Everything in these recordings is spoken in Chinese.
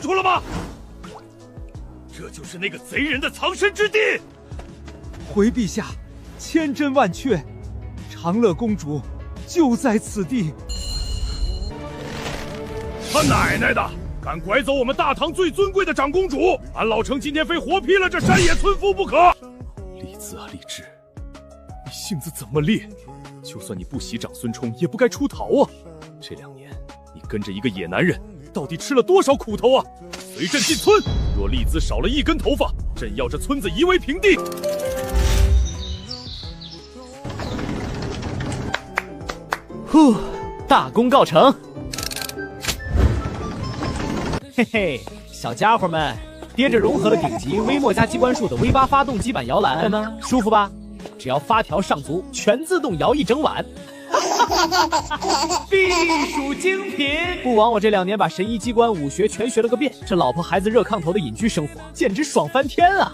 楚了吗？这就是那个贼人的藏身之地。回陛下，千真万确，长乐公主就在此地。他奶奶的！敢拐走我们大唐最尊贵的长公主，俺老程今天非活劈了这山野村夫不可！丽子啊，丽枝，你性子怎么烈？就算你不喜长孙冲，也不该出逃啊！这2年，你跟着一个野男人，到底吃了多少苦头啊？随朕进村，若丽子少了1根头发，朕要这村子夷为平地！呼，大功告成！嘿嘿，小家伙们，爹这融合了顶级微墨加机关术的 V8发动机版摇篮呢，舒服吧？只要发条上足，全自动摇一整晚。必属精品！不枉我这2年把神医机关武学全学了个遍，这老婆孩子热炕头的隐居生活简直爽翻天啊！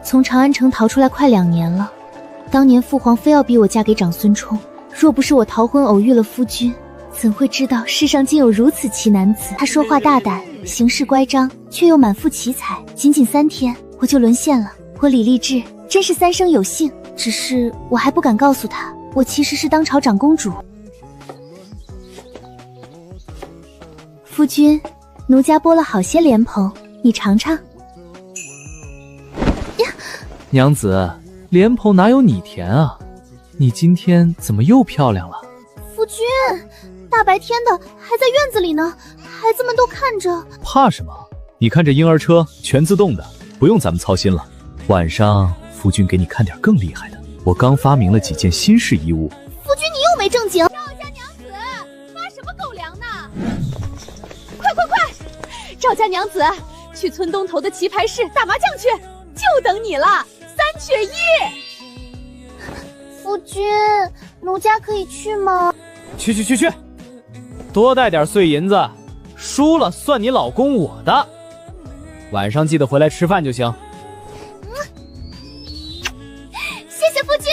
从长安城逃出来快2年了，当年父皇非要逼我嫁给长孙冲，若不是我逃婚偶遇了夫君，怎会知道世上竟有如此奇男子？他说话大胆，行事乖张，却又满腹奇才。仅仅3天，我就沦陷了。我李丽枝真是3生有幸，只是我还不敢告诉他，我其实是当朝长公主。夫君，奴家剥了好些莲蓬，你尝尝。呀，娘子，莲蓬哪有你甜啊？你今天怎么又漂亮了？夫君，大白天的还在院子里呢，孩子们都看着。怕什么？你看这婴儿车全自动的，不用咱们操心了。晚上夫君给你看点更厉害的，我刚发明了几件新式衣物。夫君你又没正经。赵家娘子发什么狗粮呢？快快快！赵家娘子去村东头的棋牌室打麻将去，就等你了，3缺1。夫君，奴家可以去吗？去，多带点碎银子，输了算你老公我的。晚上记得回来吃饭就行。谢谢夫君。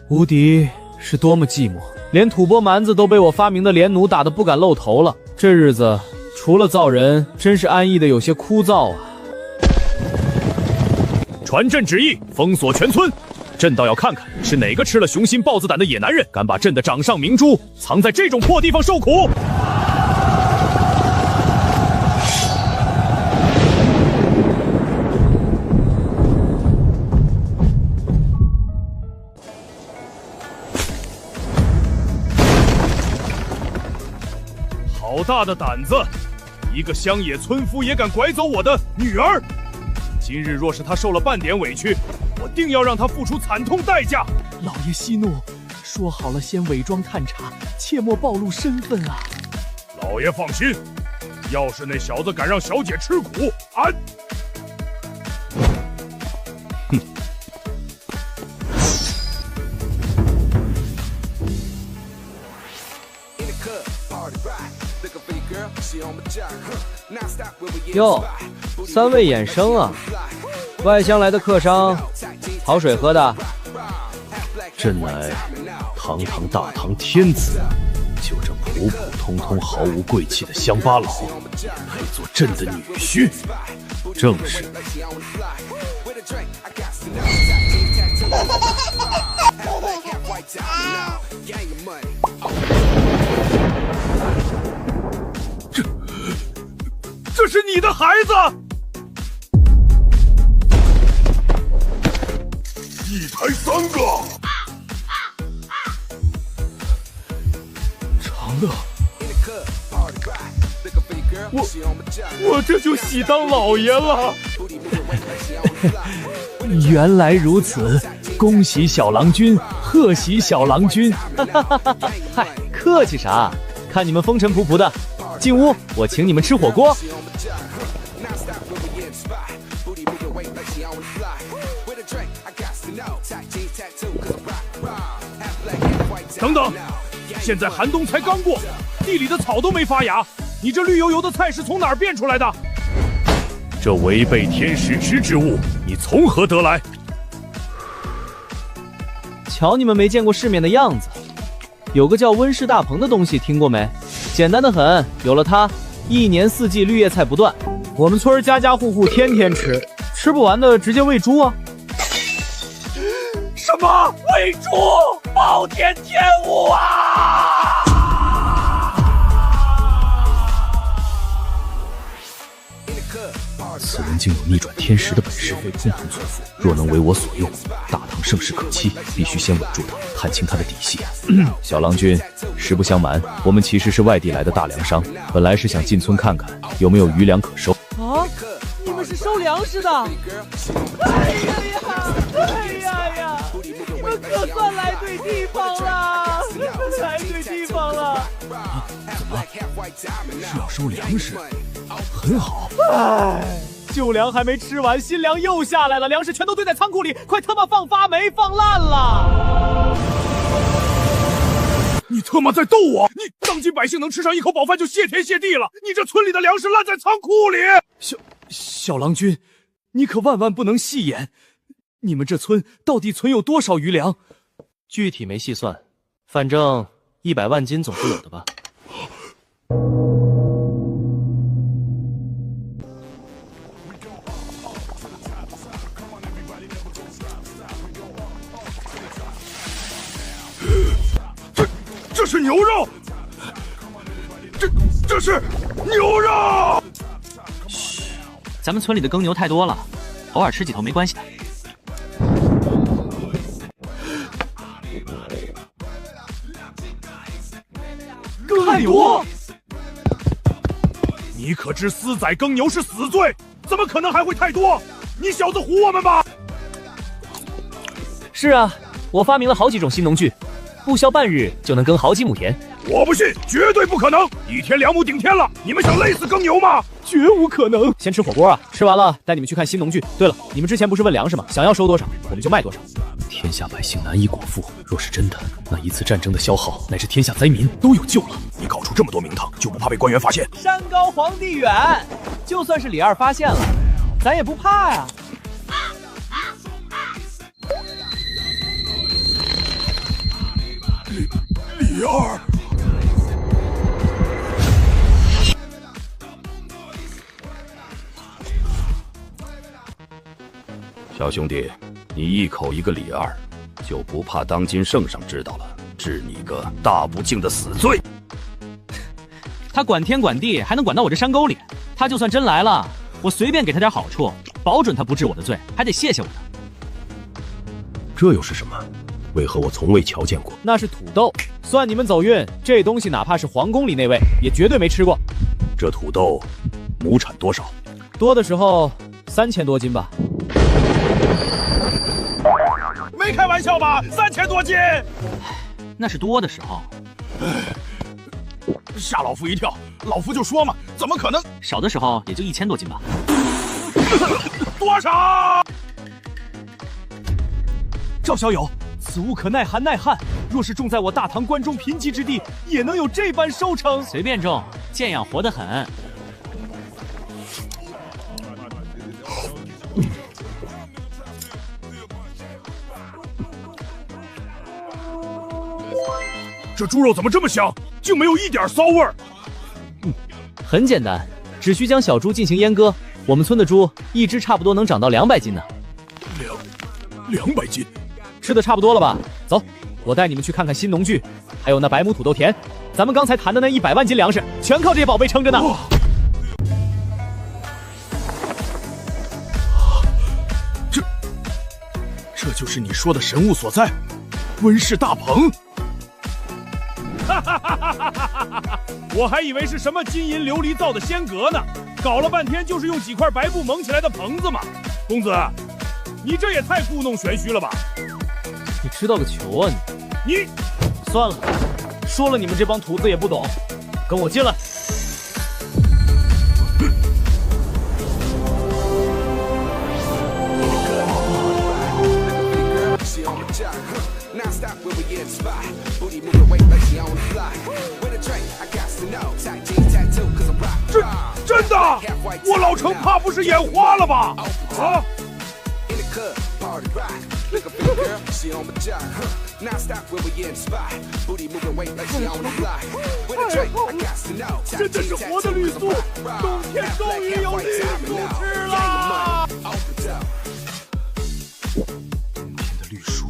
无敌是多么寂寞，连吐蕃蛮子都被我发明的连弩打得不敢露头了。这日子除了造人，真是安逸的有些枯燥啊。传朕旨意，封锁全村。朕倒要看看是哪个吃了雄心豹子胆的野男人，敢把朕的掌上明珠藏在这种破地方受苦。好大的胆子！一个乡野村夫也敢拐走我的女儿！今日若是他受了半点委屈，我定要让他付出惨痛代价。老爷息怒，说好了先伪装探查，切莫暴露身份啊！老爷放心，要是那小子敢让小姐吃苦，俺……哼！哟，3位衍生啊！外乡来的客商，好水喝的。朕乃堂堂大唐天子，就这普普通通毫无贵气的乡巴佬，配做朕的女婿？正是。这是你的孩子！1台3个。长乐，我这就喜当老爷了。原来如此，恭喜小郎君，贺喜小郎君！嗨，客气啥？看你们风尘仆仆的，进屋，我请你们吃火锅。等等，现在寒冬才刚过，地里的草都没发芽，你这绿油油的菜是从哪儿变出来的？这违背天时之物，你从何得来？瞧你们没见过世面的样子。有个叫温室大棚的东西，听过没？简单的很，有了它，一年四季绿叶菜不断。我们村家家户户天天吃，吃不完的直接喂猪啊！什么喂猪？暴殄天物啊！此人竟有逆转天时的本事，通通存伏。若能为我所用，大唐盛世可期。必须先稳住他，探清他的底细。小郎君，实不相瞒，我们其实是外地来的大粮商，本来是想进村看看有没有余粮可收。啊，你们是收粮食的？哎呀，你们可算来对地方了，来对地方了。啊，怎么是要收粮食？很好。唉，旧粮还没吃完，新粮又下来了，粮食全都堆在仓库里，快他妈放发霉，放烂了！你他妈在逗我！你当今百姓能吃上一口饱饭就谢天谢地了，你这村里的粮食烂在仓库里！小郎君，你可万万不能戏言。你们这村到底存有多少余粮？具体没细算，反正100万斤总是有的吧。这是牛肉，这是牛肉。嘘，咱们村里的耕牛太多了，偶尔吃几头没关系的。太多！你可知私宰耕牛是死罪？怎么可能还会太多？你小子唬我们吧！是啊，我发明了好几种新农具，不消半日就能耕好几亩田。我不信，绝对不可能！一天2亩顶天了，你们想累死耕牛吗？绝无可能！先吃火锅啊，吃完了带你们去看新农具。对了，你们之前不是问粮食吗？想要收多少，我们就卖多少。天下百姓难以果腹，若是真的，那一次战争的消耗乃至天下灾民都有救了。你搞出这么多名堂，就不怕被官员发现？山高皇帝远，就算是李二发现了，咱也不怕呀。李二，小兄弟，你一口一个李二，就不怕当今圣上知道了，治你个大不敬的死罪？他管天管地，还能管到我这山沟里？他就算真来了，我随便给他点好处，保准他不治我的罪，还得谢谢我呢。这又是什么？为何我从未瞧见过？那是土豆，算你们走运。这东西哪怕是皇宫里那位，也绝对没吃过。这土豆亩产多少？多的时候3000多斤吧。没开玩笑吧？3000多斤？那是多的时候。吓老夫一跳，老夫就说嘛，怎么可能？少的时候也就1000多斤吧。多少？赵小友，此物可耐寒耐旱，若是种在我大唐关中贫瘠之地，也能有这般收成。随便种，见养活得很。这猪肉怎么这么香，竟没有一点骚味儿？很简单，只需将小猪进行阉割。我们村的猪一只差不多能长到200斤呢。200斤，吃的差不多了吧？走，我带你们去看看新农具，还有那100亩土豆田。咱们刚才谈的那100万斤粮食，全靠这些宝贝撑着呢。这就是你说的神物所在，温室大棚。我还以为是什么金银琉璃造的仙阁呢，搞了半天就是用几块白布蒙起来的棚子嘛。公子，你这也太故弄玄虚了吧？你知道个球啊你！算了，说了你们这帮徒子也不懂，跟我进来。真的？我老程怕不是眼花了吧？啊！真的是活的绿素，冬天终于有绿素吃了。冬天的绿树，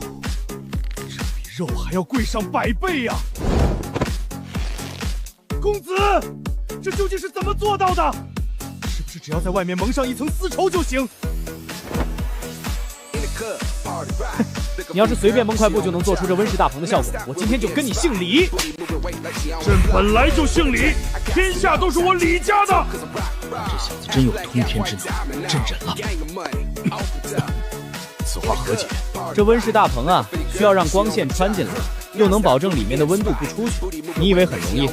这比肉还要贵上100倍呀！公子，这究竟是怎么做到的？是不是只要在外面蒙上一层丝绸就行？你要是随便蒙块布就能做出这温室大棚的效果，我今天就跟你姓李。朕本来就姓李，天下都是我李家的。这小子真有通天之能，朕忍了。此话何解？这温室大棚啊，需要让光线穿进来，又能保证里面的温度不出去。你以为很容易？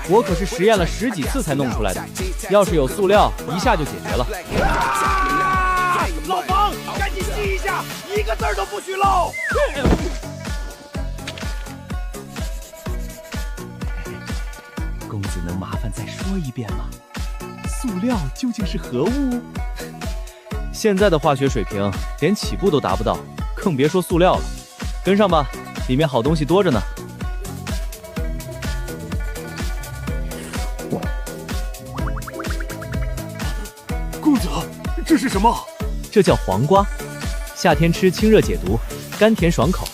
我可是实验了10几次才弄出来的。要是有塑料，一下就解决了。老房，赶紧记一下，一个字都不许漏。公子能麻烦再说一遍吗？塑料究竟是何物？现在的化学水平连起步都达不到，更别说塑料了。跟上吧，里面好东西多着呢。公子，这是什么？这叫黄瓜，夏天吃清热解毒，甘甜爽口。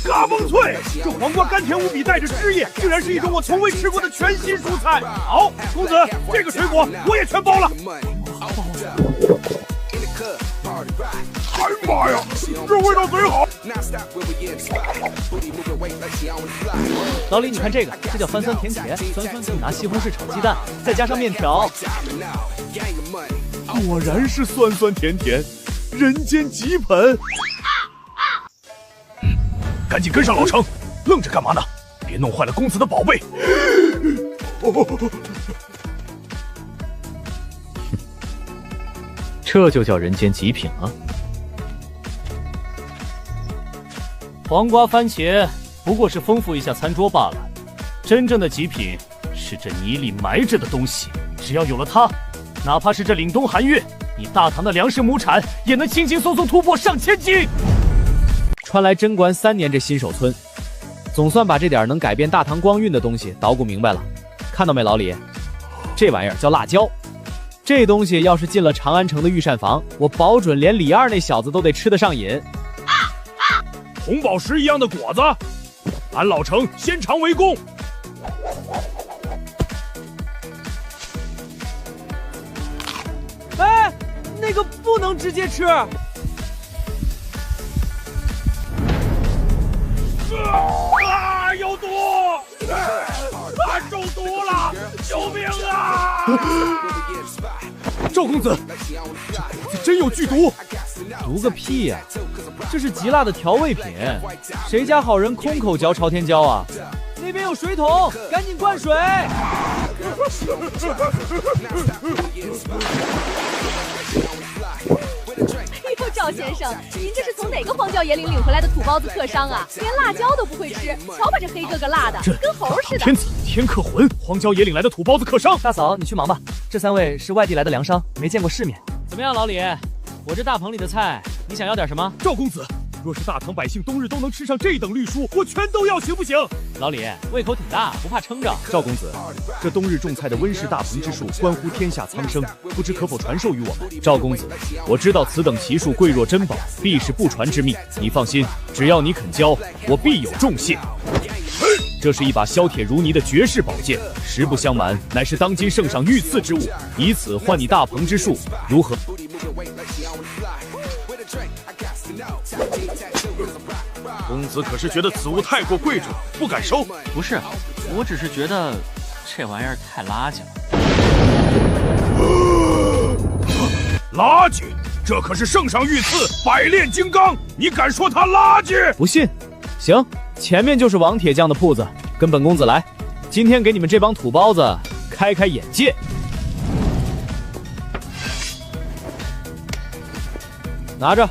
嘎嘣脆！这黄瓜甘甜无比，带着汁液，竟然是一种我从未吃过的全新蔬菜。好，公子，这个水果我也全包了。哎妈呀，这味道贼好！老李，你看这个，这叫翻酸甜甜，酸酸的，拿西红柿炒鸡蛋，再加上面条。果然是酸酸甜甜，人间极品。赶紧跟上老程，愣着干嘛呢？别弄坏了公子的宝贝。这就叫人间极品啊！黄瓜、番茄不过是丰富一下餐桌罢了，真正的极品是这泥里埋着的东西。只要有了它，哪怕是这凛冬寒月，你大唐的粮食亩产也能轻轻松松突破上千斤。传来贞观3年这新手村，总算把这点能改变大唐光晕的东西捣鼓明白了。看到没，老李？这玩意儿叫辣椒。这东西要是进了长安城的御膳房，我保准连李二那小子都得吃得上瘾。红宝石一样的果子，俺老程先尝为公。哎，那个不能直接吃。有毒！中毒了！救命啊！赵公子，这果子真有剧毒！毒个屁呀！这是极辣的调味品，谁家好人空口嚼朝天椒啊？那边有水桶，赶紧灌水！赵先生，您这是从哪个荒郊野岭领回来的土包子客商啊？连辣椒都不会吃，瞧把这黑哥哥辣的，跟猴似的。天子天克魂，荒郊野岭来的土包子客商。大嫂，你去忙吧。这3位是外地来的粮商，没见过世面。怎么样，老李？我这大棚里的菜，你想要点什么？赵公子，若是大唐百姓冬日都能吃上这等绿蔬，我全都要，行不行？老李胃口挺大，不怕撑着。赵公子，这冬日种菜的温室大棚之术，关乎天下苍生，不知可否传授于我们？赵公子，我知道此等奇术贵若珍宝，必是不传之秘。你放心，只要你肯教，我必有重谢。这是一把削铁如泥的绝世宝剑，实不相瞒，乃是当今圣上御赐之物，以此换你大棚之术，如何？公子可是觉得此物太过贵重，不敢收？不是，我只是觉得这玩意儿太垃圾了。垃圾？这可是圣上御赐百炼金刚，你敢说它垃圾？不信？行，前面就是王铁匠的铺子，跟本公子来，今天给你们这帮土包子开开眼界。拿着。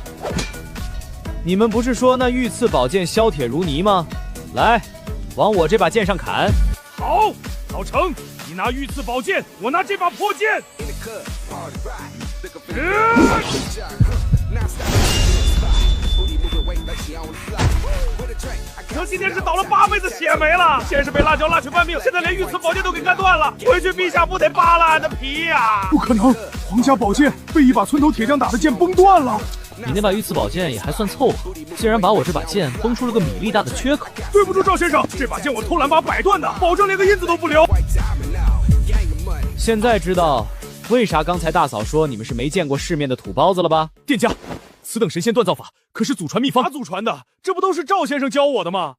你们不是说那御赐宝剑削铁如泥吗？来，往我这把剑上砍。好，老程，你拿御赐宝剑，我拿这把破剑。我今天是倒了8辈子血霉了，先是被辣椒辣去半命，现在连御赐宝剑都给干断了。回去陛下不得扒了俺的皮呀！不可能，皇家宝剑被一把村头铁匠打的剑崩断了。你那把御赐宝剑也还算凑合，竟然把我这把剑崩出了个米粒大的缺口。对不住赵先生，这把剑我偷懒把摆断的，保证连个印子都不留。现在知道为啥刚才大嫂说你们是没见过世面的土包子了吧？店家，此等神仙锻造法可是祖传秘方。哪祖传的？这不都是赵先生教我的吗？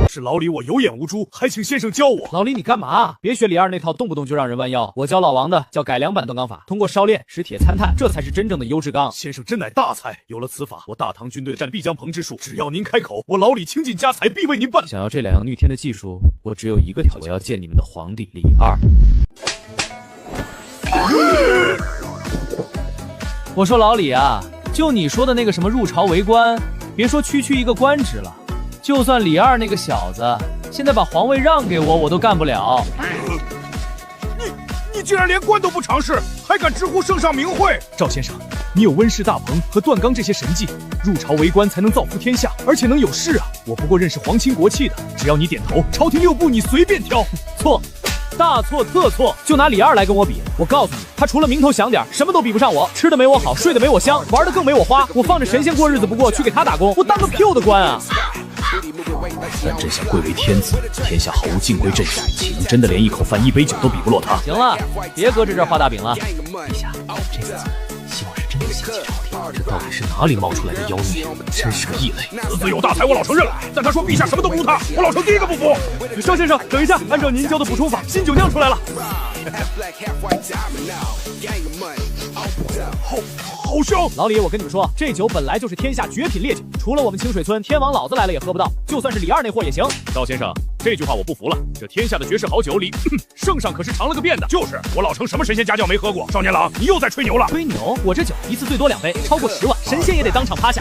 是老李我有眼无珠，还请先生教我。老李你干嘛？别学李二那套动不动就让人弯腰。我教老王的叫改良版锻钢法，通过烧炼使铁参碳，这才是真正的优质钢。先生真乃大才，有了此法，我大唐军队战必将鹏之术，只要您开口，我老李倾尽家财必为您办。想要这两样逆天的技术，我只有一个条件，我要见你们的皇帝李二。我说老李啊，就你说的那个什么入朝为官，别说区一个官职了，就算李二那个小子现在把皇位让给我，我都干不了。你竟然连官都不尝试，还敢直呼圣上名讳？赵先生，你有温室大棚和锻钢这些神技，入朝为官才能造福天下，而且能有事啊！我不过认识皇亲国戚的，只要你点头，朝廷6部你随便挑。错，大错特错！就拿李二来跟我比，我告诉你，他除了名头响点，什么都比不上我。吃的没我好，睡得没我香，玩的更没我花。我放着神仙过日子不过，去给他打工，我当个屁的官啊！但朕想贵为天子，天下毫无敬归阵势，岂能真的连一口饭、一杯酒都比不落他？行了，别搁这画大饼了。陛下，这次希望是真的嫌弃朝廷。这到底是哪里冒出来的妖孽？真是个异类。子子有大才，我老成认了。但他说陛下什么都不如他，我老成第一个不服。邵先生，等一下，按照您教的补充法，新酒酿出来了。好香！老李，我跟你们说，这酒本来就是天下绝品烈酒，除了我们清水村天王老子来了也喝不到，就算是李二那货也行。赵先生，这句话我不服了。这天下的绝世好酒里，圣上可是尝了个遍的。就是我老成什么神仙家教没喝过。少年郎，你又在吹牛了。吹牛？我这酒一次最多2杯，超过10万，神仙也得当场趴下。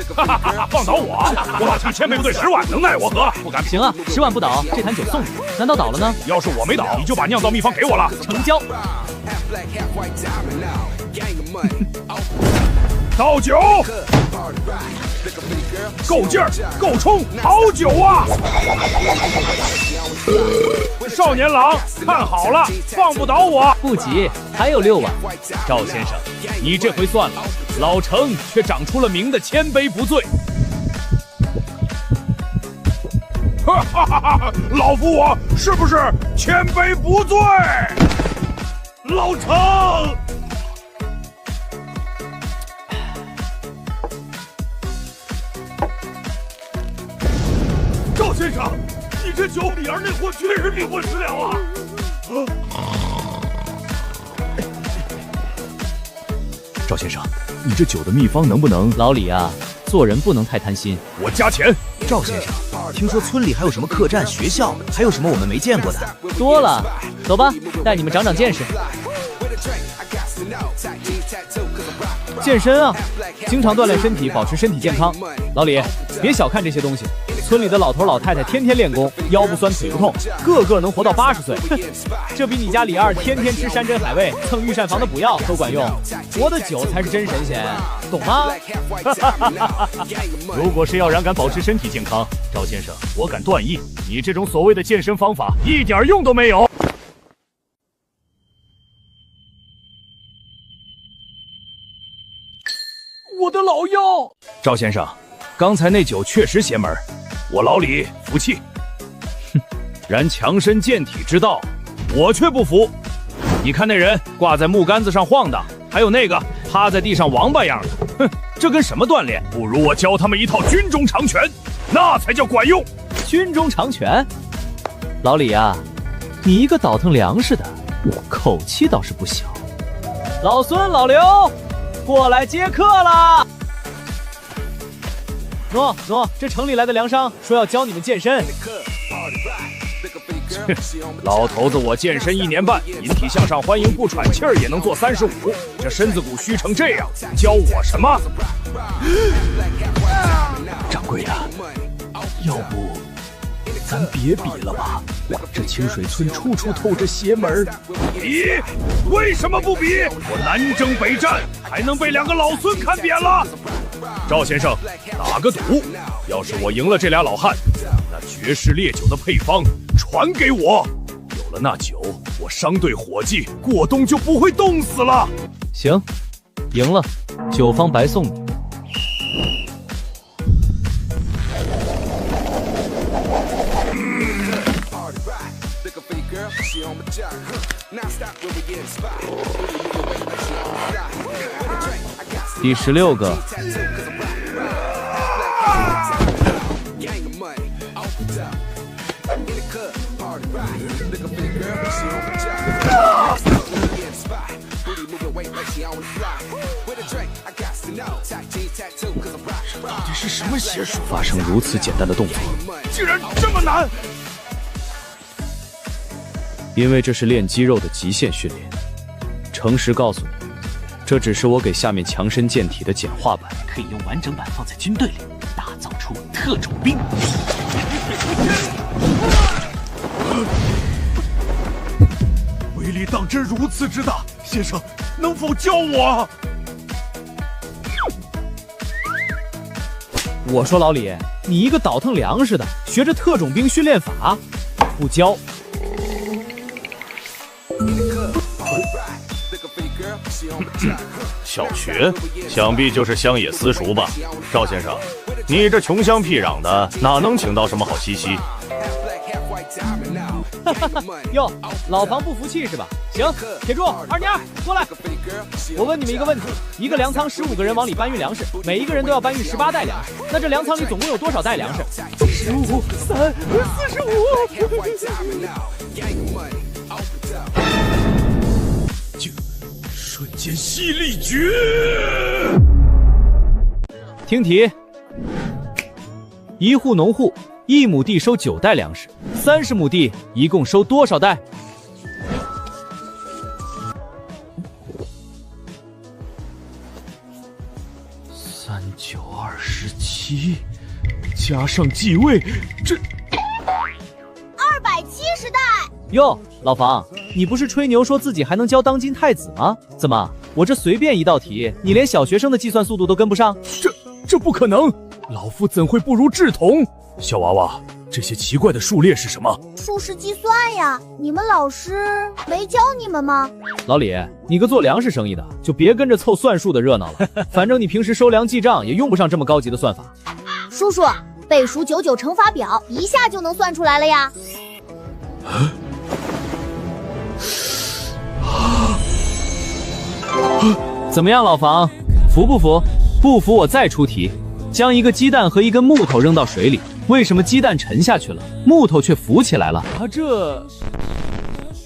放倒我！我老成1000杯不对10万，能奈我何？不敢。行啊，10万不倒，这坛酒送你。难道倒了呢？要是我没倒，你就把酿造秘方给我了。成交。倒酒，够劲儿，够冲，好酒啊！少年郎，看好了，放不倒我。不急，还有6万。赵先生，你这回算了，老成却长出了名的千杯不醉。哈哈哈哈！老夫我是不是千杯不醉？老成。赵先生，你这酒李二那货确实比混食了啊！赵先生，你这酒的秘方能不能……老李啊，做人不能太贪心。我加钱。赵先生，听说村里还有什么客栈、学校，还有什么我们没见过的？多了，走吧，带你们长长见识。健身啊，经常锻炼身体，保持身体健康。老李，别小看这些东西，村里的老头老太太天天练功，腰不酸腿不痛，个个能活到80岁。哼，这比你家李二天天吃山珍海味、蹭御膳房的补药都管用。我的酒才是真神仙，懂吗？如果是要然敢保持身体健康，赵先生，我敢断议，你这种所谓的健身方法一点用都没有。我的老腰！赵先生，刚才那酒确实邪门，我老李服气。哼，然强身健体之道，我却不服。你看那人挂在木杆子上晃荡，还有那个趴在地上王八样的，哼，这跟什么锻炼？不如我教他们一套军中长拳，那才叫管用。军中长拳？老李啊，你一个倒腾粮食的，口气倒是不小。老孙老刘，过来接客啦！喏，这城里来的粮商说要教你们健身。老头子，我健身1年半，引体向上，欢迎不喘气儿也能做35，这身子骨虚成这样，教我什么？掌柜的，要不咱别比了吧，这清水村处处透着邪门。比？为什么不比？我南征北战，还能被2个老孙看扁了？赵先生，打个赌，要是我赢了这俩老汉，那绝世烈酒的配方传给我。有了那酒，我商队伙计过冬就不会冻死了。行，赢了，酒方白送你。第16个。这到底是什么邪术？发生如此简单的动作，竟然这么难！因为这是练肌肉的极限训练。诚实告诉你，这只是我给下面强身健体的简化版，可以用完整版放在军队里，打造出特种兵。威力当真如此之大，先生能否教我？我说老李，你一个倒腾粮食的，学着特种兵训练法，不教。小学，想必就是乡野私塾吧？赵先生，你这穷乡僻壤的，哪能请到什么好西西？哟，老房不服气是吧？行，铁柱、二妮儿过来。我问你们一个问题：一个粮仓15个人往里搬运粮食，每一个人都要搬运18袋粮食，那这粮仓里总共有多少袋粮食？15、3、45。瞬间犀利诀。听题：1户农户1亩地收9袋粮食，30亩地一共收多少袋？3、9、27，加上继位，这270袋。哟，老房，你不是吹牛说自己还能教当今太子吗？怎么，我这随便一道题，你连小学生的计算速度都跟不上？这不可能，老夫怎会不如志同？小娃娃，这些奇怪的数列是什么？数式计算呀，你们老师没教你们吗？老李，你个做粮食生意的，就别跟着凑算术的热闹了。反正你平时收粮记账也用不上这么高级的算法。叔叔，背熟99乘法表，一下就能算出来了呀。怎么样，老房，服不服？不服我再出题，将一个鸡蛋和一根木头扔到水里，为什么鸡蛋沉下去了，木头却浮起来了？啊，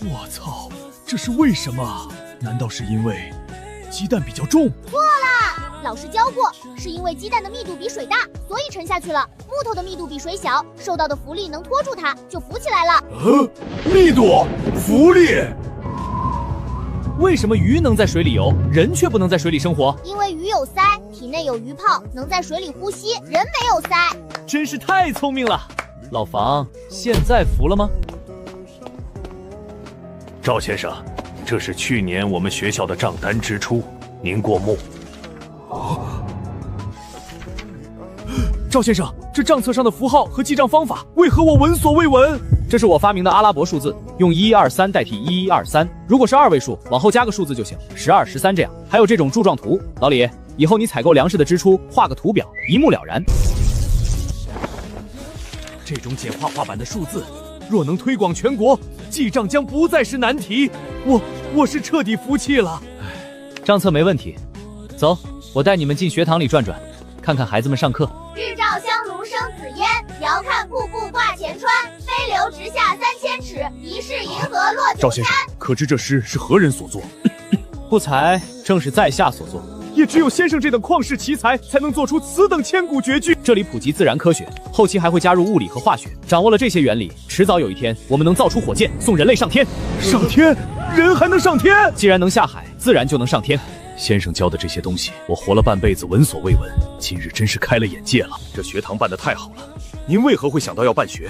我操，这是为什么？难道是因为鸡蛋比较重？错啦，老师教过，是因为鸡蛋的密度比水大，所以沉下去了。木头的密度比水小，受到的浮力能拖住它，就浮起来了。密度、浮力。为什么鱼能在水里游，人却不能在水里生活？因为鱼有鳃，体内有鱼泡，能在水里呼吸，人没有鳃。真是太聪明了，老房，现在服了吗？赵先生，这是去年我们学校的账单支出，您过目。赵先生，这账册上的符号和记账方法为何我闻所未闻？这是我发明的阿拉伯数字，用1123代替1123，如果是2位数，往后加个数字就行，12、13这样。还有这种柱状图，老李，以后你采购粮食的支出画个图表，一目了然。这种简化画版的数字，若能推广全国，记账将不再是难题。我是彻底服气了。账册没问题，走，我带你们进学堂里转转，看看孩子们上课。日照香炉生紫烟，遥看瀑布挂前川，飞流直下3000尺，疑是银河落九赵先生，可知这诗是何人所作？不才，正是在下所作。也只有先生这等旷世奇才，才能做出此等千古绝句。这里普及自然科学，后期还会加入物理和化学。掌握了这些原理，迟早有一天，我们能造出火箭，送人类上天。上天？人还能上天？既然能下海，自然就能上天。先生教的这些东西，我活了半辈子闻所未闻，今日真是开了眼界了。这学堂办得太好了，您为何会想到要办学？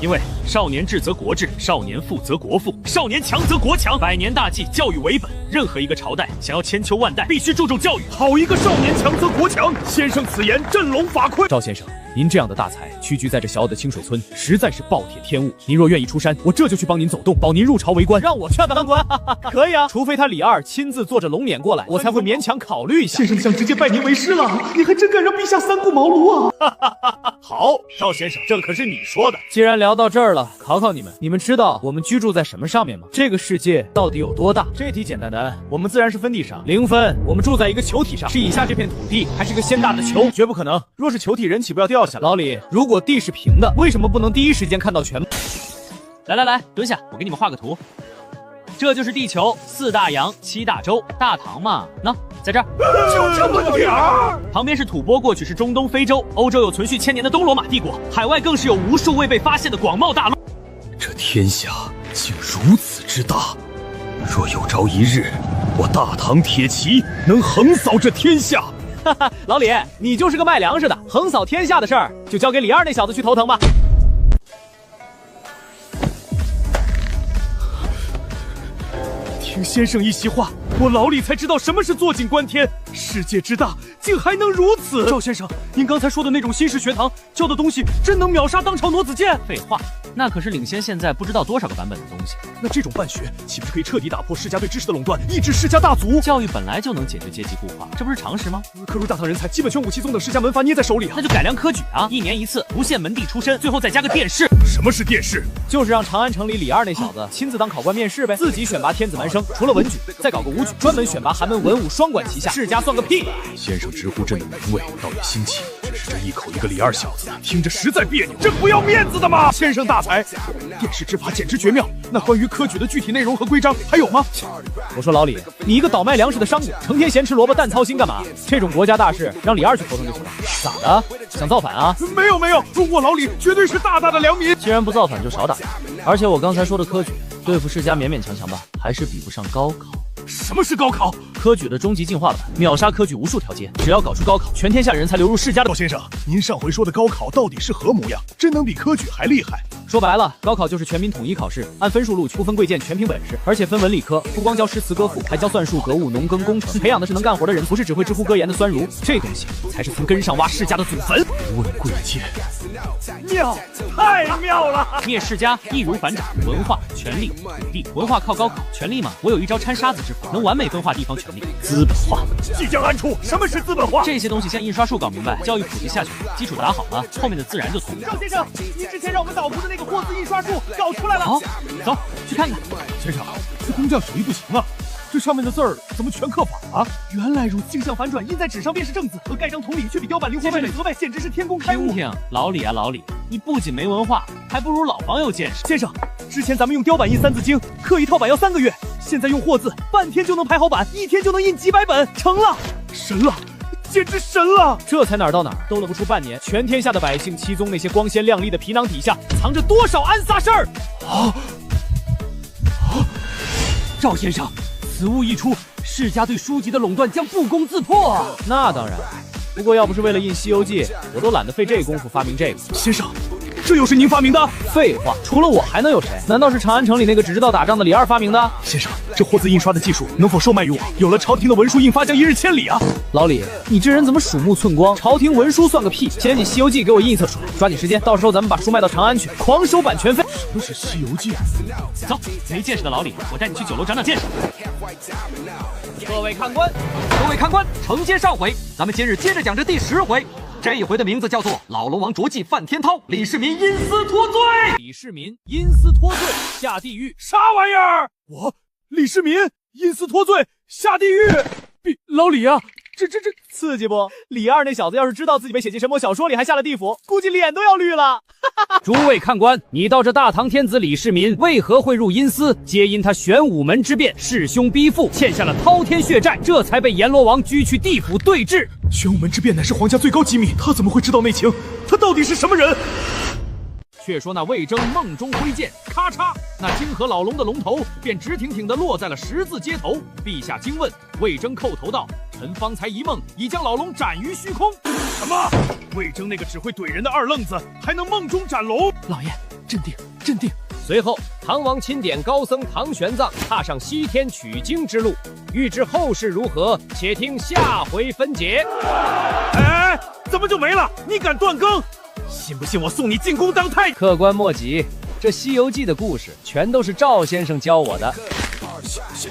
因为少年智则国智，少年富则国富，少年强则国强。百年大计，教育为本。任何一个朝代想要千秋万代，必须注重教育。好一个少年强则国强！先生此言振聋发聩。赵先生，您这样的大才屈居在这小小的清水村，实在是暴殄天物。您若愿意出山，我这就去帮您走动，保您入朝为官。让我劝他当官，可以啊，除非他李二亲自坐着龙辇过来，我才会勉强考虑一下。先生想直接拜您为师了，你还真敢让陛下三顾茅庐啊！好，赵先生，这可是你说的。既然聊到这儿了，考考你们，你们知道我们居住在什么上面吗？这个世界到底有多大？这题简单难，我们自然是分地上0分。我们住在一个球体上，是以下这片土地，还是个鲜大的球？绝不可能。若是球体，人岂不要掉下来？老李，如果地是平的，为什么不能第一时间看到全部？来，蹲下，我给你们画个图。这就是地球，4大洋7大洲，大唐嘛，喏，在这儿，就这么点儿。旁边是吐蕃，过去是中东、非洲，欧洲有存续1000年的东罗马帝国，海外更是有无数未被发现的广袤大陆。这天下竟如此之大，若有朝一日，我大唐铁骑能横扫这天下。哈哈，老李，你就是个卖粮食的，横扫天下的事儿就交给李二那小子去头疼吧。听先生一席话，我老李才知道什么是坐井观天。世界之大，竟还能如此。赵先生，您刚才说的那种新式学堂教的东西，真能秒杀当朝挪子剑？废话，那可是领先现在不知道多少个版本的东西。那这种办学，岂不是可以彻底打破世家对知识的垄断，抑制世家大族？教育本来就能解决阶级固化，这不是常识吗？可如大唐人才，基本全武器宗等世家门阀捏在手里啊。那就改良科举啊，1年1次，不限门第出身，最后再加个殿试。什么是殿试？就是让长安城里李二那小子亲自当考官面试呗，自己选拔天子门生，除了文举，再搞个武举，专门选拔寒门文武双管齐下，世家算个屁！先生直呼朕的门卫，倒也新奇。只是这一口一个李二小子，听着实在别扭。这不要面子的吗？先生大才，殿试之法简直绝妙。那关于科举的具体内容和规章还有吗？我说老李，你一个倒卖粮食的商贾，成天闲吃萝卜淡操心干嘛？这种国家大事让李二去头疼就行了。咋的？想造反啊？没有，我老李绝对是大大的良民。既然不造反，就少打。而且我刚才说的科举，对付世家勉勉强强吧，还是比不上高考。什么是高考？科举的终极进化版，秒杀科举无数条街。只要搞出高考，全天下人才流入世家的。赵先生，您上回说的高考到底是何模样？真能比科举还厉害？说白了，高考就是全民统一考试，按分数录取，不分贵贱，全凭本事，而且分文理科，不光教诗词歌赋，还教算术、格物、农耕工程，培养的是能干活的人，不是只会知乎歌言的酸儒。这东西才是从根上挖世家的祖坟。不问贵贱，妙，太妙了！灭世家易如反掌，文化、权力、土地。文化靠高考，权力嘛，我有一招掺沙子之法，能完美分化地方权力。资本化即将安出，什么是资本化？这些东西先印刷术搞明白，教育普及下去，基础打好了，后面的自然就通。赵先生，您之前让我们导图的那个货字印刷术搞出来了。好，走去看看。先生，这工匠手艺不行啊，这上面的字儿怎么全刻反了？原来如此，镜像反转，印在纸上便是正字，和盖章同理，却比雕版灵活万倍责备，简直是天工开物。听听，老李啊老李，你不仅没文化，还不如老黄有见识。先生，之前咱们用雕版印《三字经》，刻一套版要3个月，现在用货字，半天就能排好版，1天就能印几百本，成了，神了！简直神了！这才哪儿到哪儿，兜了不出半年，全天下的百姓，其中那些光鲜亮丽的皮囊底下，藏着多少暗撒事儿！赵先生，此物一出，世家对书籍的垄断将不攻自破啊！那当然，不过要不是为了印《西游记》，我都懒得费这功夫发明这个。先生，这又是您发明的？废话，除了我还能有谁？难道是长安城里那个只知道打仗的李二发明的？先生，这货字印刷的技术能否售卖于我？有了朝廷的文书印发，将一日千里啊！老李，你这人怎么鼠目寸光？朝廷文书算个屁！先你《西游记》给我印一册出来，抓紧时间，到时候咱们把书卖到长安去，狂收版权费。什么是《西游记》？走，没见识的老李，我带你去酒楼长长见识。各位看官，承接上回，咱们今日接着讲这第10回。这一回的名字叫做老龙王着计犯天涛，李世民因私脱罪。李世民因私脱罪下地狱，啥玩意儿？我李世民因私脱罪下地狱？老李啊，这刺激不？李二那小子要是知道自己被写进神魔小说里，还下了地府，估计脸都要绿了。诸位看官，你道这大唐天子李世民为何会入阴司？皆因他玄武门之变，弑兄逼父，欠下了滔天血债，这才被阎罗王拘去地府对质。玄武门之变乃是皇家最高机密，他怎么会知道内情？他到底是什么人？却说那魏征梦中挥剑，咔嚓，那泾河老龙的龙头便直挺挺地落在了十字街头。陛下惊问，魏征叩头道：“臣方才一梦，已将老龙斩于虚空。”什么？魏征那个只会怼人的二愣子，还能梦中斩龙？老爷，镇定，镇定。随后，唐王钦点高僧唐玄奘踏上西天取经之路。欲知后事如何，且听下回分解。哎，怎么就没了？你敢断更？信不信我送你进宫当太？客官莫急，这《西游记》的故事全都是赵先生教我的。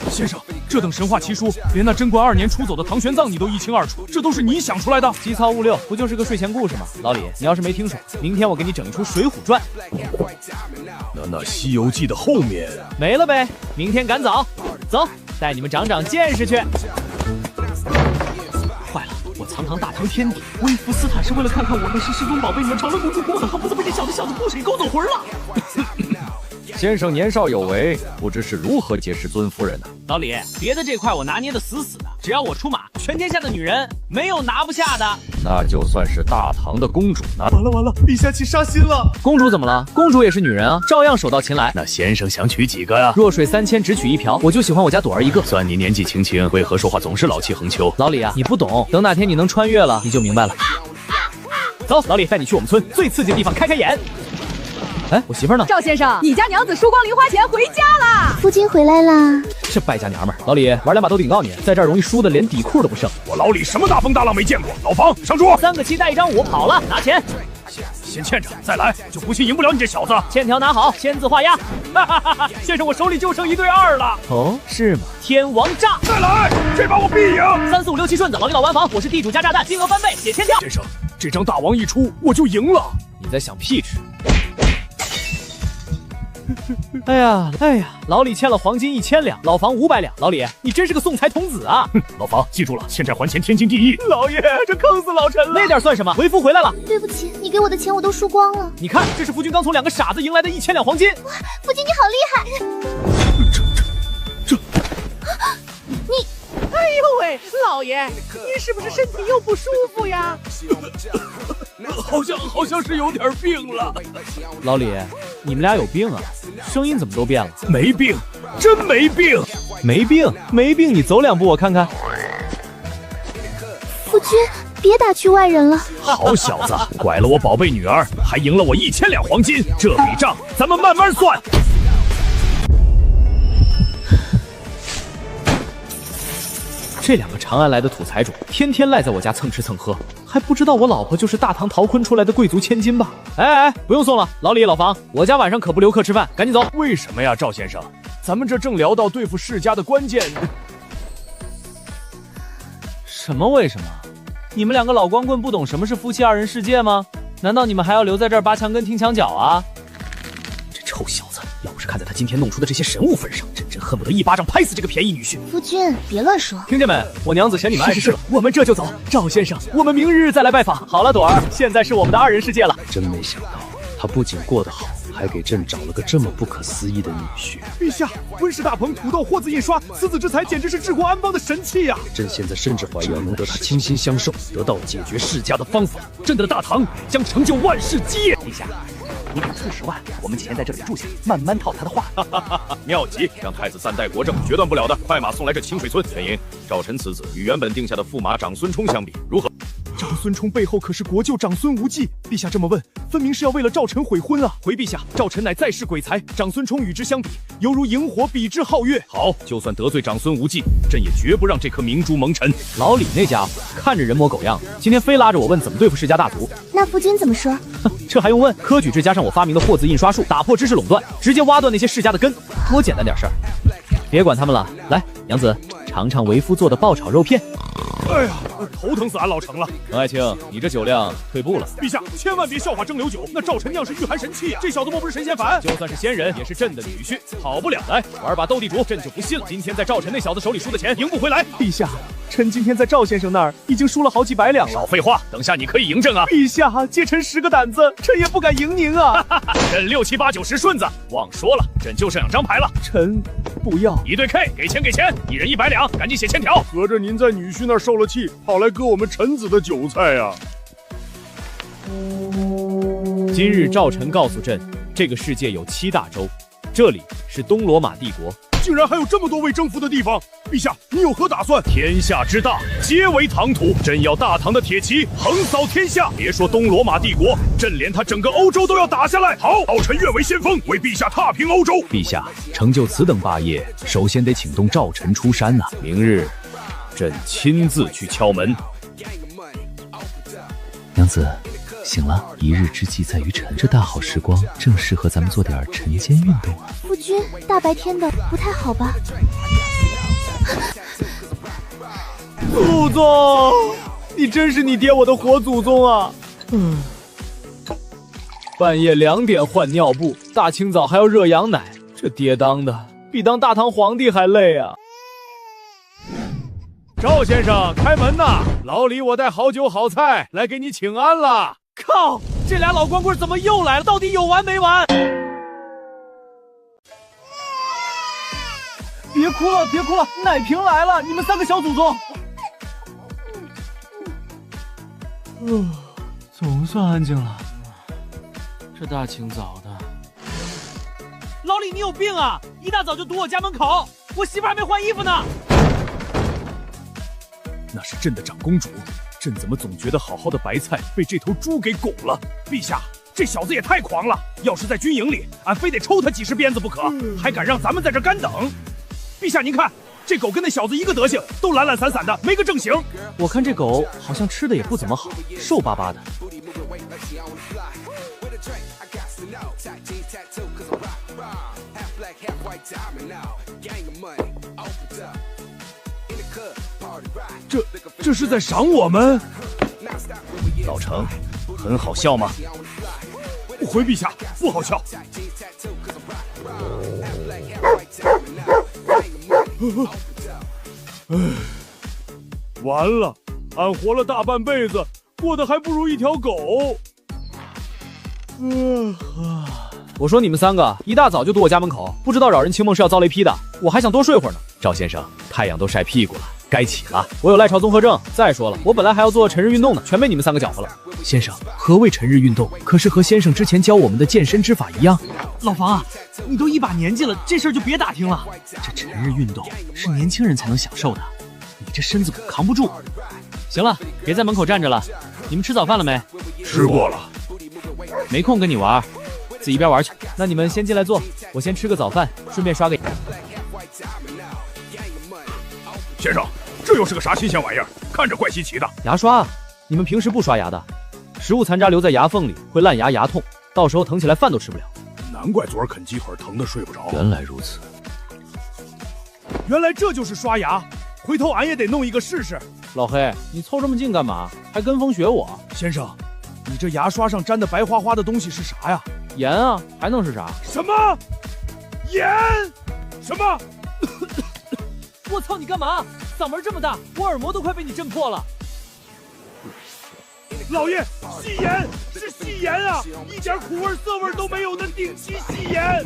先生，这等神话奇书，连那贞观2年出走的唐玄奘你都一清二楚，这都是你想出来的？机操物六，不就是个睡前故事吗？老李，你要是没听说，明天我给你整一出《水浒传》。那《西游记》的后面没了呗？明天赶早，走，带你们长长见识去。坏了，我堂堂大唐天帝微服斯坦是为了看看我们是世宗宝贝，你们成了公主，我很怕不子被这小子故事给勾走魂了。先生年少有为，不知是如何结识尊夫人呢？老李，别的这块我拿捏的死死的，只要我出马，全天下的女人没有拿不下的。那就算是大唐的公主呢。完了完了，陛下起杀心了。公主怎么了？公主也是女人啊，照样手到擒来。那先生想娶几个呀？弱水3000只取1瓢，我就喜欢我家朵儿一个。算你年纪轻轻，为何说话总是老气横秋？老李啊，你不懂，等哪天你能穿越了，你就明白了。走，老李带你去我们村最刺激的地方开开眼。哎，我媳妇儿呢？赵先生，你家娘子输光零花钱回家啦！夫君回来啦！这败家娘们儿，老李玩两把都警告你，在这儿容易输的连底裤都不剩。我老李什么大风大浪没见过？老房上桌，3个7带1张5，跑了，拿钱。先欠着，再来，就不信赢不了你这小子。欠条拿好，签字画押。哈哈哈哈！先生，我手里就剩1对2了。哦，是吗？天王炸！再来，这把我必赢。3、4、5、6、7顺子，老李老玩房，我是地主加炸弹，金额翻倍，写签条。先生，这张大王一出，我就赢了。你在想屁吃？哎呀，老李欠了黄金1000两，老房500两。老李，你真是个送财童子啊！老房，记住了，欠债还钱，天经地义。老爷，这坑死老臣了。那点算什么？为夫回来了。对不起，你给我的钱我都输光了。你看，这是夫君刚从2个傻子赢来的1000两黄金。哇，夫君你好厉害！你，哎呦喂，老爷，你是不是身体又不舒服呀？好像是有点病了。老李，你们俩有病啊？声音怎么都变了？没病，真没病。没病，你走2步我看看。夫君，别打去外人了。好小子，拐了我宝贝女儿，还赢了我1000两黄金，这笔账咱们慢慢算。这2个长安来的土财主，天天赖在我家蹭吃蹭喝，还不知道我老婆就是大唐陶坤出来的贵族千金吧？哎，不用送了，老李老房，我家晚上可不留客吃饭，赶紧走。为什么呀，赵先生？咱们这正聊到对付世家的关键。什么为什么？你们2个老光棍不懂什么是夫妻2人世界吗？难道你们还要留在这儿扒墙根听墙角啊？这臭小子，要不是看在他今天弄出的这些神物份上，真恨不得一巴掌拍死这个便宜女婿。夫君，别乱说。听见没？我娘子嫌你们碍事了，我们这就走。赵先生，我们明日再来拜访。好了，朵儿，现在是我们的2人世界了。真没想到，他不仅过得好，还给朕找了个这么不可思议的女婿。陛下，温室大棚土豆货字印刷，此子之才简直是治国安邦的神器呀！朕现在甚至怀疑，要能得他倾心相授，得到解决世家的方法，朕的大唐将成就万世基业。陛下，你给40万，我们几天在这里住下，慢慢套他的话。妙极，让太子暂代国政，决断不了的，快马送来这清水村。原因，赵臣此子与原本定下的驸马长孙冲相比，如何？长孙冲背后可是国舅长孙无忌，陛下这么问，分明是要为了赵臣悔婚啊！回陛下，赵臣乃在世鬼才，长孙冲与之相比，犹如萤火比之皓月。好，就算得罪长孙无忌，朕也绝不让这颗明珠蒙尘。老李那家伙看着人模狗样，今天非拉着我问怎么对付世家大族。那夫君怎么说？这还用问？科举制加上我发明的货字印刷术，打破知识垄断，直接挖断那些世家的根，多简单点事儿。别管他们了，来，娘子尝尝为夫做的爆炒肉片。哎呀，头疼死俺老程了！程爱卿，你这酒量退步了。陛下，千万别笑话蒸馏酒，那赵臣酿是御寒神器呀！这小子莫不是神仙凡？就算是仙人，也是朕的女婿，好不了。来，玩把斗地主，朕就不信了。今天在赵臣那小子手里输的钱，赢不回来。陛下，臣今天在赵先生那儿已经输了好几百两了。少废话，等下你可以赢朕啊！陛下，借臣10个胆子，臣也不敢赢您啊！朕6、7、8、9、10顺子，忘说了，朕就剩2张牌了。臣不要。1对 K， 给钱，一人100两，赶紧写欠条。合着您在女婿那儿受了气，跑来割我们臣子的韭菜呀！今日赵臣告诉朕，这个世界有7大洲，这里是东罗马帝国，竟然还有这么多未征服的地方。陛下，你有何打算？天下之大，皆为唐土。朕要大唐的铁骑横扫天下，别说东罗马帝国，朕连他整个欧洲都要打下来。好，老臣愿为先锋，为陛下踏平欧洲。陛下，成就此等霸业，首先得请动赵臣出山呐。明日，朕亲自去敲门。娘子，醒了。一日之计在于晨，这大好时光，正适合咱们做点晨间运动啊。夫君，大白天的不太好吧？祖宗，你真是你爹我的活祖宗啊！半夜2点换尿布，大清早还要热羊奶，这爹当的比当大唐皇帝还累啊！赵先生，开门呐！老李，我带好酒好菜来给你请安了。靠，这俩老光棍怎么又来了？到底有完没完？别哭了，别哭了，奶瓶来了！你们3个小祖宗。总算安静了。这大清早的，老李，你有病啊！一大早就堵我家门口，我媳妇还没换衣服呢。那是朕的长公主，朕怎么总觉得好好的白菜被这头猪给拱了？陛下，这小子也太狂了！要是在军营里，俺非得抽他几十鞭子不可，还敢让咱们在这干等？陛下，您看，这狗跟那小子一个德行，都懒懒散散的，没个正形。我看这狗好像吃的也不怎么好，瘦巴巴的。这是在赏我们？老成，很好笑吗？回陛下，不好笑。完了，俺活了大半辈子，过得还不如一条狗。我说你们3个一大早就堵我家门口，不知道扰人清梦是要遭雷劈的，我还想多睡会儿呢。赵先生，太阳都晒屁股了，该起了。我有赖巢综合症，再说了，我本来还要做晨日运动呢，全被你们3个搅和了。先生，何谓晨日运动？可是和先生之前教我们的健身之法一样。老房啊，你都一把年纪了，这事儿就别打听了。这晨日运动是年轻人才能享受的，你这身子骨扛不住。行了，别在门口站着了。你们吃早饭了没？吃过了。没空跟你玩，自己一边玩去。那你们先进来坐，我先吃个早饭，顺便刷个。先生，这又是个啥新鲜玩意儿？看着怪稀奇的。牙刷啊，你们平时不刷牙的，食物残渣留在牙缝里会烂牙牙痛，到时候疼起来饭都吃不了。难怪昨儿啃鸡腿疼得睡不着。原来如此，原来这就是刷牙，回头俺也得弄一个试试。老黑，你凑这么近干嘛？还跟风学我？先生，你这牙刷上沾的白花花的东西是啥呀？盐啊，还能是啥？什么？盐？什么？我操你干嘛？嗓门这么大，我耳膜都快被你震破了。老爷，细盐是细盐啊，一点苦味涩味都没有的顶级细盐。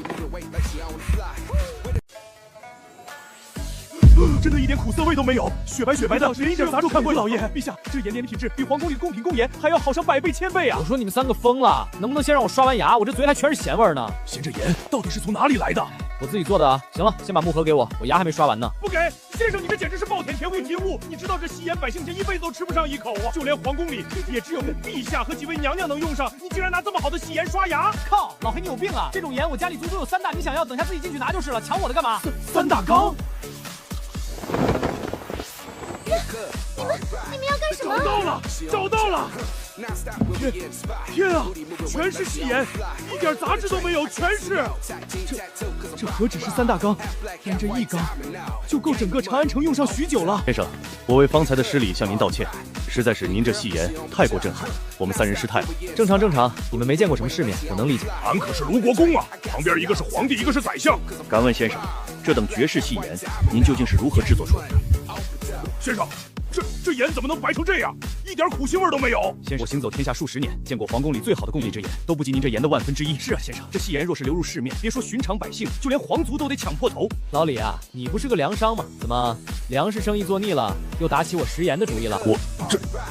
真的一点苦涩味都没有，雪白雪白的，连一点杂质看不出。老爷，陛下，这盐点的品质比皇宫里的贡品贡盐还要好上100倍1000倍啊！我说你们3个疯了，能不能先让我刷完牙？我这嘴还全是咸味呢。嫌这盐到底是从哪里来的？我自己做的啊。行了，先把木盒给我，我牙还没刷完呢。不给，先生，你这简直是暴殄天物！你知道这细盐百姓家一辈子都吃不上一口啊，就连皇宫里也只有陛下和几位娘娘能用上，你竟然拿这么好的细盐刷牙！靠，老黑你有病啊！这种盐我家里足足有3大，你想要等下自己进去拿就是了，抢我的干嘛？3大缸。你们要干什么？找到了！天啊，全是细盐，一点杂质都没有，全是。这何止是3大缸，单这1缸就够整个长安城用上许久了。先生，我为方才的失礼向您道歉，实在是您这戏言太过震撼，我们3人失态了。正常，你们没见过什么世面，我能理解。俺可是卢国公啊，旁边一个是皇帝，一个是宰相。敢问先生，这等绝世戏言，您究竟是如何制作出来的？先生，这盐怎么能白成这样，一点苦腥味都没有？先生，我行走天下数十年，见过皇宫里最好的贡品之盐，都不及您这盐的1/1000。是啊，先生，这细盐若是流入市面，别说寻常百姓，就连皇族都得抢破头。老李啊，你不是个粮商吗？怎么粮食生意做腻了，又打起我食盐的主意了？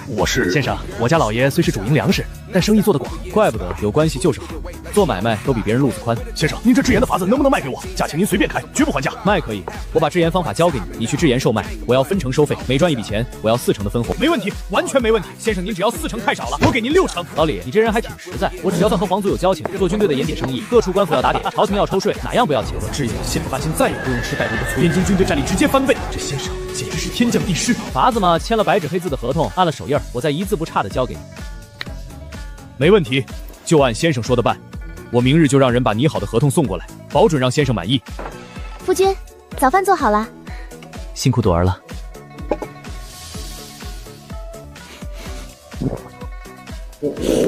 我是先生，我家老爷虽是主营粮食，但生意做得广，怪不得有关系就是好。做买卖都比别人路子宽。先生，您这制盐的法子能不能卖给我？价钱您随便开，绝不还价。卖可以，我把制盐方法教给你，你去制盐售卖，我要分成收费，每赚一笔钱，我要4成的分红。没问题，完全没问题。先生，您只要4成太少了，我给您6成。老李，你这人还挺实在，我只要算和皇族有交情，做军队的盐点生意，各处官府要打点，朝廷要抽税，哪样不要钱？制盐，现在百姓再也不用吃带路的醋，边境军队战力直接翻倍。这先生简直是天降地师。法子嘛，签了白纸黑字的合同，按了手印，我再一字不差的交给你。没问题，就按先生说的办。我明日就让人把拟好的合同送过来，保准让先生满意。夫君，早饭做好了。辛苦朵儿了。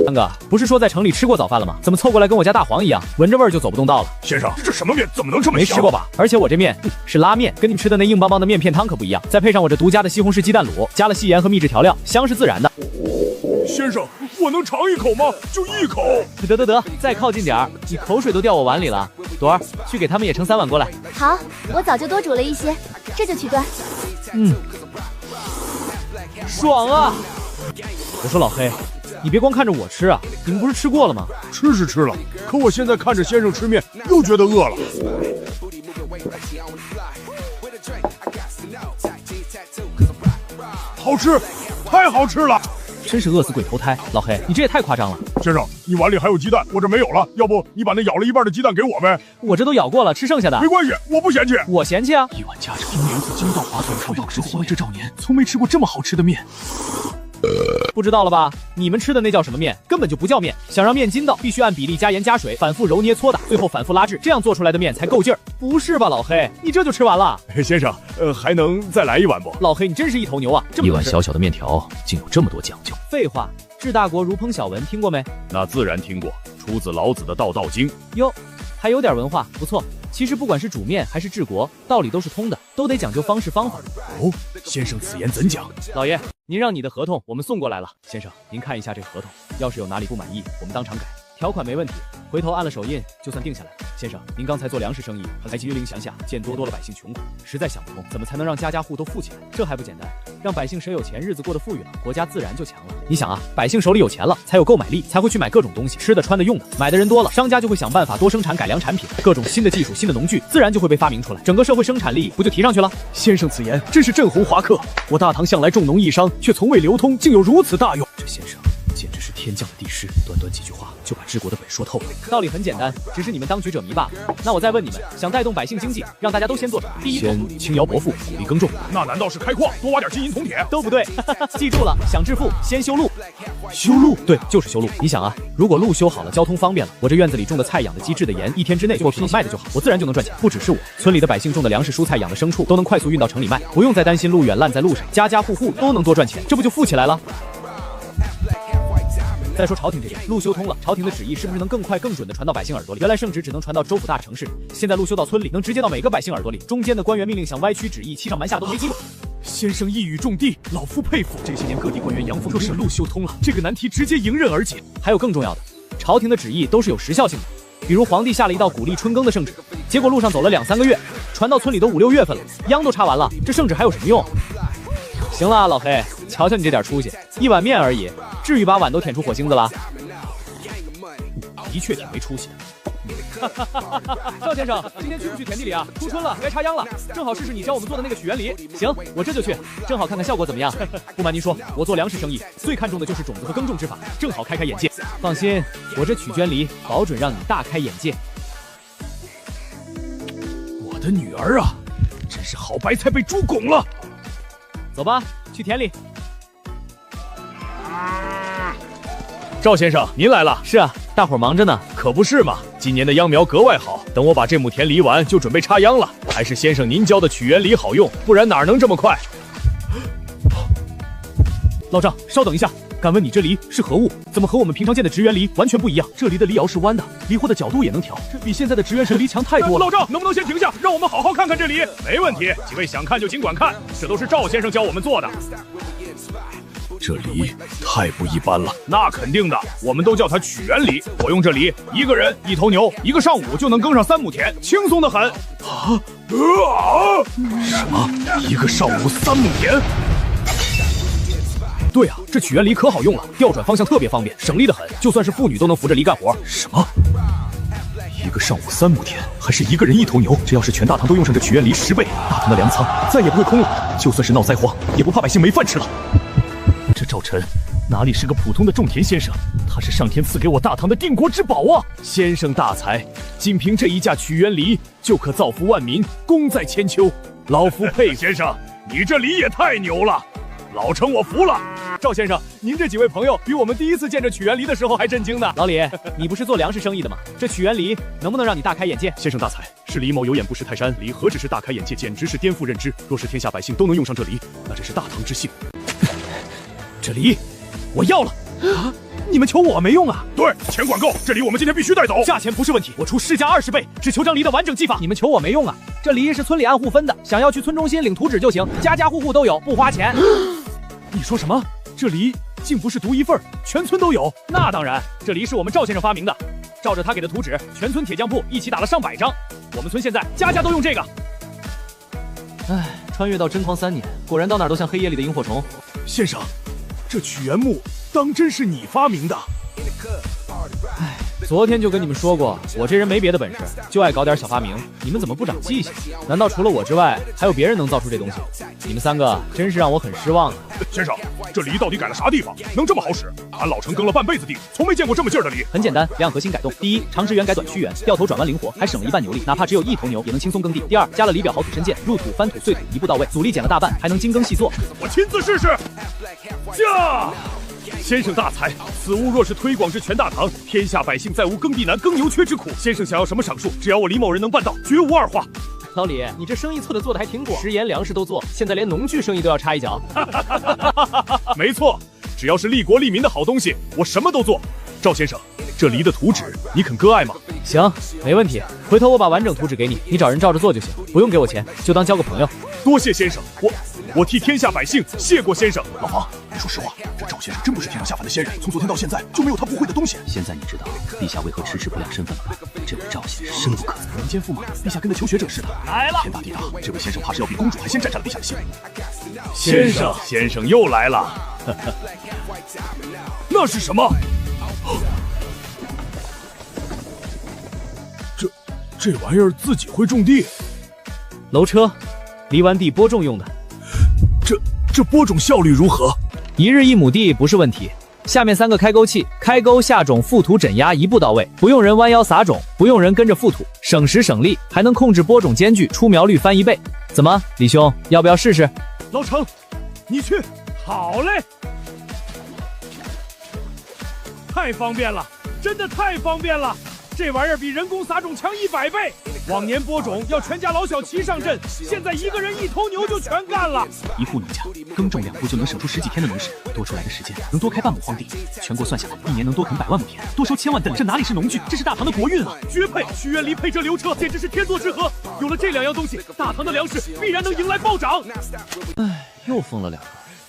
三哥，不是说在城里吃过早饭了吗？怎么凑过来跟我家大黄一样，闻着味儿就走不动道了？先生，这什么面？怎么能这么香？没吃过吧？而且我这面是拉面，跟你们吃的那硬邦邦的面片汤可不一样。再配上我这独家的西红柿鸡蛋卤，加了细盐和秘制调料，香是自然的。先生，我能尝一口吗？就一口。得，再靠近点儿，你口水都掉我碗里了。朵儿，去给他们也盛3碗过来。好，我早就多煮了一些，这就去端。爽啊！我说老黑，你别光看着我吃啊，你们不是吃过了吗？吃是吃了，可我现在看着先生吃面，又觉得饿了。好吃，太好吃了！真是饿死鬼投胎，老黑，你这也太夸张了。先生，你碗里还有鸡蛋，我这没有了，要不你把那咬了一半的鸡蛋给我呗？我这都咬过了，吃剩下的。没关系，我不嫌弃。我嫌弃啊！一碗家常，用莲子精到滑腿，出道时活这兆年，从没吃过这么好吃的面。不知道了吧？你们吃的那叫什么面？根本就不叫面。想让面筋道，必须按比例加盐加水，反复揉捏搓打，最后反复拉制，这样做出来的面才够劲儿。不是吧，老黑，你这就吃完了？先生，还能再来一碗不？老黑，你真是一头牛啊！一碗小小的面条，竟有这么多讲究。废话，治大国如烹小文，听过没？那自然听过，出自老子的《道道经》。哟，还有点文化，不错。其实不管是煮面还是治国，道理都是通的，都得讲究方式方法。哦，先生此言怎讲？老爷，您让你的合同我们送过来了。先生，您看一下这合同，要是有哪里不满意，我们当场改。条款没问题，回头按了手印就算定下来了。先生，您刚才做粮食生意，还机灵详下，见多了百姓穷苦，实在想不通，怎么才能让家家户都富起来？这还不简单，让百姓谁有钱，日子过得富裕了，国家自然就强了。你想啊，百姓手里有钱了，才有购买力，才会去买各种东西，吃的、穿的、用的，买的人多了，商家就会想办法多生产改良产品，各种新的技术、新的农具，自然就会被发明出来，整个社会生产力不就提上去了？先生此言真是振聋华聩，我大唐向来重农抑商，却从未流通，竟有如此大用。这先生简直是天降的地师，短短几句话就把治国的本说透了。道理很简单，只是你们当局者迷罢了。那我再问你们，想带动百姓经济，让大家都先做什么？第一，先轻徭薄赋，鼓励耕种。那难道是开矿，多挖点金银铜铁？都不对，记住了，想致富，先修路。修路？对，就是修路。你想啊，如果路修好了，交通方便了，我这院子里种的菜、养的鸡、制的盐，1天之内做出卖的就好，我自然就能赚钱。不只是我，村里的百姓种的粮食、蔬菜、养的牲畜，都能快速运到城里卖，不用再担心路远烂在路上，家家户户都能多赚钱，这不就富起来了？再说朝廷这边，路修通了，朝廷的旨意是不是能更快更准地传到百姓耳朵里？原来圣旨只能传到州府大城市，现在路修到村里，能直接到每个百姓耳朵里，中间的官员命令想歪曲旨意，欺上瞒下都没机会。先生一语中的，老夫佩服。这些年各地官员阳奉，若是路修通了，这个难题直接迎刃而解。还有更重要的，朝廷的旨意都是有时效性的，比如皇帝下了一道鼓励春耕的圣旨，结果路上走了2、3个月，传到村里都5、6月份了，秧都插完了，这圣旨还有什么用？行了啊，老黑，瞧瞧你这点出息，一碗面而已，至于把碗都舔出火星子了？的确挺没出息的。赵先生，今天去不去田地里啊？初春了，该插秧了，正好试试你教我们做的那个曲园梨。行，我这就去，正好看看效果怎么样。不瞒您说，我做粮食生意最看重的就是种子和耕种之法，正好开开眼界。放心，我这曲圈梨保准让你大开眼界。我的女儿啊，真是好白菜被猪拱了。走吧，去田里。赵先生，您来了。是啊，大伙儿忙着呢。可不是嘛，今年的秧苗格外好，等我把这亩田犁完，就准备插秧了。还是先生您教的曲园梨好用，不然哪能这么快？老张，稍等一下，敢问你这梨是何物？怎么和我们平常见的植园梨完全不一样？这梨的梨摇是弯的，梨货的角度也能调，这比现在的植园神梨强太多了。老张，能不能先停下，让我们好好看看这梨？没问题，几位想看就尽管看，这都是赵先生教我们做的。这梨太不一般了。那肯定的，我们都叫它曲园梨。我用这梨，一个人1头牛，1个上午就能耕上3亩田，轻松的很。什么？1个上午3亩田？对啊，这曲原离可好用了，调转方向特别方便，省力的很，就算是妇女都能扶着离干活。什么？一个上午3亩田，还是一个人1头牛？这要是全大唐都用上这曲原离10倍，大唐的粮仓再也不会空了。就算是闹灾荒，也不怕百姓没饭吃了。这赵晨哪里是个普通的种田先生，他是上天赐给我大唐的定国之宝啊！先生大才，仅凭这一架曲原离就可造福万民，功在千秋。老夫佩服。先生，你这梨也太牛了，老程我服了。赵先生，您这几位朋友比我们第一次见这曲原离的时候还震惊呢。老李，你不是做粮食生意的吗？这曲原离能不能让你大开眼界？先生大才，是李某有眼不识泰山，梨何止是大开眼界，简直是颠覆认知。若是天下百姓都能用上这梨，那真是大唐之幸。这梨，我要了啊！你们求我没用啊？对，钱管够，这梨我们今天必须带走。价钱不是问题，我出市价20倍，只求张梨的完整技法。你们求我没用啊？这梨是村里按户分的，想要去村中心领图纸就行，家家户户都有，不花钱。你说什么？这梨竟不是独一份，全村都有？那当然，这梨是我们赵先生发明的，照着他给的图纸，全村铁匠铺一起打了上百张。我们村现在家家都用这个。唉，穿越到真狂3年，果然到哪都像黑夜里的萤火虫。先生，这曲原木当真是你发明的？唉，昨天就跟你们说过，我这人没别的本事，就爱搞点小发明。你们怎么不长记性？难道除了我之外，还有别人能造出这东西？你们3个真是让我很失望啊！先生，这梨到底改了啥地方，能这么好使？俺老程耕了半辈子地，从没见过这么劲儿的梨。很简单，2核心改动：第一，长直圆改短虚圆，掉头转弯灵活，还省了1半牛力，哪怕只有1头牛也能轻松耕地。第二，加了离表好土深涧，入土翻土碎土一步到位，阻力减了大半，还能精耕细作。我亲自试试。驾！先生大才，此物若是推广至全大唐，天下百姓再无耕地难、耕牛缺之苦。先生想要什么赏数，只要我李某人能办到，绝无二话。老李，你这生意做得还挺广，食盐粮食都做，现在连农具生意都要插一脚。没错，只要是利国利民的好东西，我什么都做。赵先生，这梨的图纸你肯割爱吗？行，没问题。回头我把完整图纸给你，你找人照着做就行，不用给我钱，就当交个朋友。多谢先生，我替天下百姓谢过先生。老房，你说实话，这赵先生真不是天上下凡的仙人，从昨天到现在就没有他不会的东西。现在你知道陛下为何迟迟不亮身份了吧？这位赵先生深不可测，民间驸马，陛下跟那求学者似的。来了，天大地大，这位先生怕是要比公主还先占了陛下的心。先生又来了。那是什么？这玩意儿自己会种地？楼车，犁完地播种用的。这播种效率如何？1日1亩地不是问题。下面3个开沟器，开沟下种覆土整压一步到位，不用人弯腰撒种，不用人跟着覆土，省时省力，还能控制播种间距，出苗率翻1倍。怎么，李兄要不要试试？老程，你去。好嘞，太方便了，真的太方便了。这玩意儿比人工撒种强100倍。往年播种要全家老小齐上阵，现在1个人1头牛就全干了。一户农家耕种2户就能省出10几天的农时，多出来的时间能多开半亩荒地。全国算下来，1年能多垦100万亩田，多收1000万担。这哪里是农具，这是大唐的国运啊！绝配，曲原离配这牛车，简直是天作之合。有了这2样东西，大唐的粮食必然能迎来暴涨。唉，又疯了2个，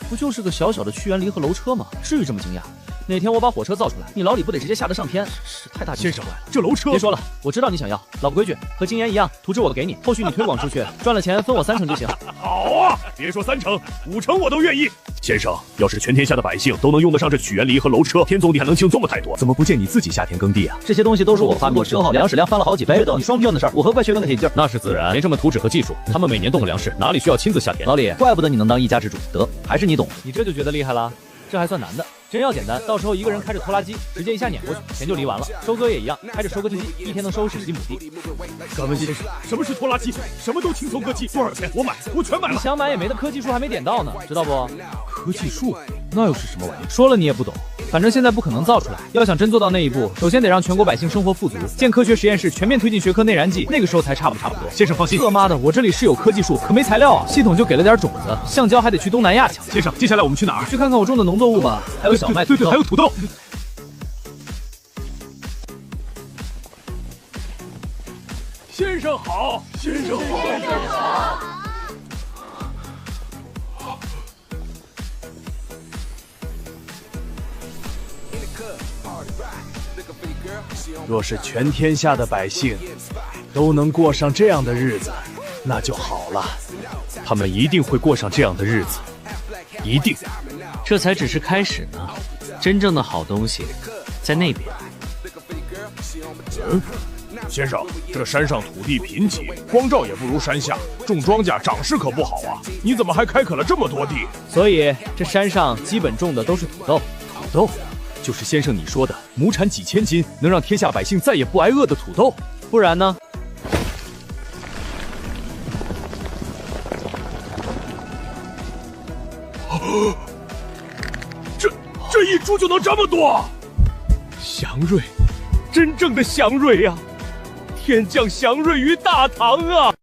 不就是个小小的曲原离和楼车吗？至于这么惊讶？哪天我把火车造出来，你老李不得直接吓得上天？是太大惊喜了。这楼车，别说了，我知道你想要。老规矩，和金岩一样，图纸我给你，后续你推广出去，赚了钱分我3成就行。好啊，别说3成，5成我都愿意。先生，要是全天下的百姓都能用得上这曲原离和楼车，天总你还能轻松了太多。怎么不见你自己下田耕地啊？这些东西都是我发明的，消耗粮食量翻了好几倍。你双拼的事儿，我何怪学问的铁劲儿？那是自然，连这么图纸和技术，他们每年动个粮食，哪里需要亲自下田？老李，怪不得你能当一家之主，得还是你懂。你这就觉得厉害了？这还算难的，真要简单，到时候1个人开着拖拉机，直接一下碾过去，田就犁完了。收割也一样，开着收割机，1天能收10几亩地。敢问先生，什么是拖拉机？什么都轻松割机，多少钱？我买，我全买了。你想买也没得，科技树还没点到呢，知道不？科技树那又是什么玩意？说了你也不懂。反正现在不可能造出来，要想真做到那一步，首先得让全国百姓生活富足，建科学实验室，全面推进学科内燃技，那个时候才差不多。先生放心，他妈的，我这里是有科技树，可没材料啊。系统就给了点种子，橡胶还得去东南亚抢。先生，接下来我们去哪儿？去看看我种的农作物吧，还有小麦、对，还有土豆。先生好，先生好。若是全天下的百姓都能过上这样的日子，那就好了。他们一定会过上这样的日子，一定。这才只是开始呢，真正的好东西在那边。先生，这山上土地贫瘠，光照也不如山下，种庄稼长势可不好啊！你怎么还开垦了这么多地？所以这山上基本种的都是土豆。土豆，就是先生你说的亩产几千斤，能让天下百姓再也不挨饿的土豆。不然呢？这一株就能这么多？祥瑞，真正的祥瑞呀！天降祥瑞于大唐啊！